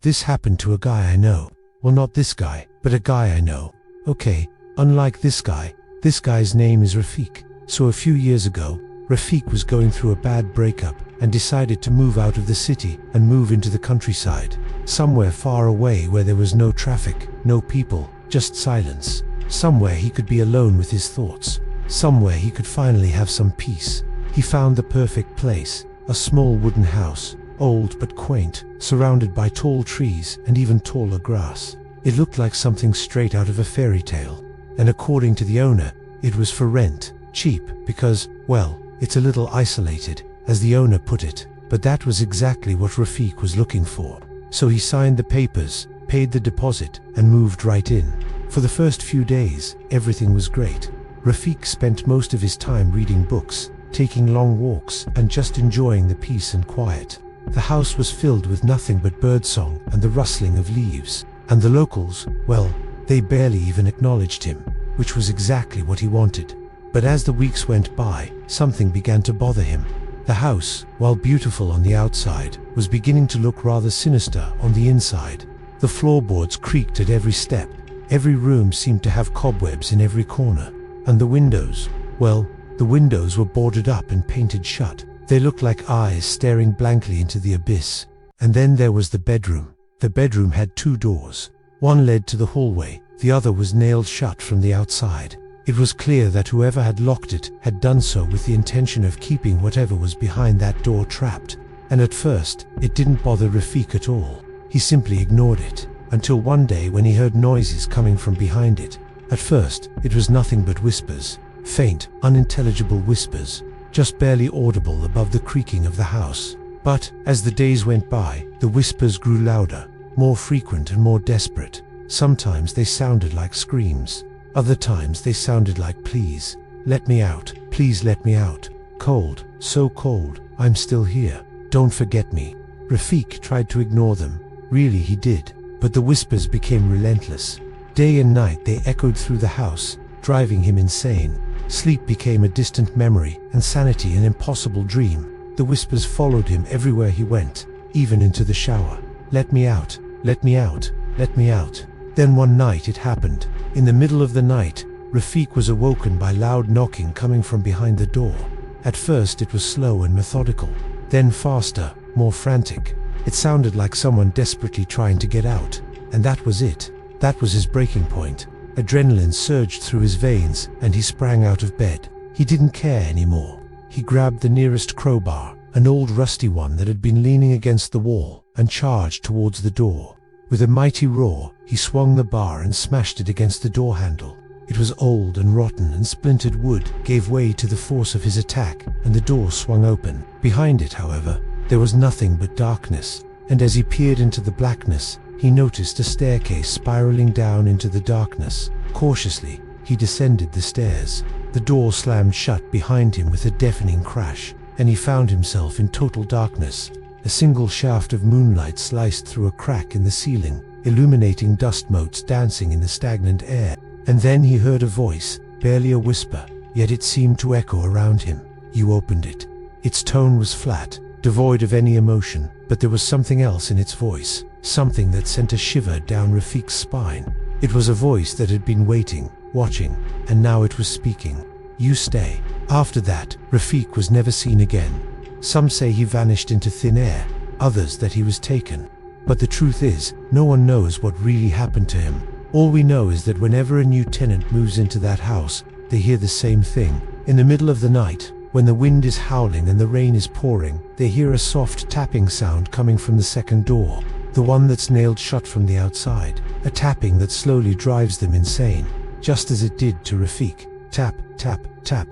This happened to a guy I know. Well, not this guy, but a guy I know. Okay, unlike this guy's name is Rafiq. So a few years ago, Rafiq was going through a bad breakup and decided to move out of the city and move into the countryside. Somewhere far away where there was no traffic, no people, just silence. Somewhere he could be alone with his thoughts. Somewhere he could finally have some peace. He found the perfect place, a small wooden house, old but quaint, surrounded by tall trees and even taller grass. It looked like something straight out of a fairy tale. And according to the owner, it was for rent, cheap, because, well, it's a little isolated, as the owner put it. But that was exactly what Rafiq was looking for. So he signed the papers, paid the deposit, and moved right in. For the first few days, everything was great. Rafiq spent most of his time reading books, taking long walks, and just enjoying the peace and quiet. The house was filled with nothing but birdsong and the rustling of leaves. And the locals, well, they barely even acknowledged him, which was exactly what he wanted. But as the weeks went by, something began to bother him. The house, while beautiful on the outside, was beginning to look rather sinister on the inside. The floorboards creaked at every step. Every room seemed to have cobwebs in every corner. And the windows, well, the windows were boarded up and painted shut. They looked like eyes staring blankly into the abyss. And then there was the bedroom. The bedroom had two doors. One led to the hallway, the other was nailed shut from the outside. It was clear that whoever had locked it had done so with the intention of keeping whatever was behind that door trapped. And at first, it didn't bother Rafiq at all. He simply ignored it, until one day when he heard noises coming from behind it. At first, it was nothing but whispers, faint, unintelligible whispers, just barely audible above the creaking of the house. But, as the days went by, the whispers grew louder, more frequent and more desperate. Sometimes they sounded like screams. Other times they sounded like please, let me out, please let me out. Cold, so cold, I'm still here, don't forget me. Rafiq tried to ignore them. Really he did, but the whispers became relentless. Day and night they echoed through the house, driving him insane. Sleep became a distant memory, and sanity an impossible dream. The whispers followed him everywhere he went, even into the shower. Let me out, let me out, let me out. Then one night it happened. In the middle of the night, Rafiq was awoken by loud knocking coming from behind the door. At first it was slow and methodical, then faster, more frantic. It sounded like someone desperately trying to get out. And that was it. That was his breaking point. Adrenaline surged through his veins, and he sprang out of bed. He didn't care anymore. He grabbed the nearest crowbar, an old rusty one that had been leaning against the wall, and charged towards the door. With a mighty roar, he swung the bar and smashed it against the door handle. It was old and rotten, and splintered wood gave way to the force of his attack, and the door swung open. Behind it, however, there was nothing but darkness, and as he peered into the blackness, he noticed a staircase spiraling down into the darkness. Cautiously, he descended the stairs. The door slammed shut behind him with a deafening crash, and he found himself in total darkness. A single shaft of moonlight sliced through a crack in the ceiling, illuminating dust motes dancing in the stagnant air. And then he heard a voice, barely a whisper, yet it seemed to echo around him. You opened it. Its tone was flat, devoid of any emotion, but there was something else in its voice, something that sent a shiver down Rafiq's spine. It was a voice that had been waiting, watching, and now it was speaking. You stay. After that, Rafiq was never seen again. Some say he vanished into thin air, others that he was taken. But the truth is, no one knows what really happened to him. All we know is that whenever a new tenant moves into that house, they hear the same thing. In the middle of the night, when the wind is howling and the rain is pouring, they hear a soft tapping sound coming from the second door, the one that's nailed shut from the outside. A tapping that slowly drives them insane, just as it did to Rafiq. Tap, tap, tap.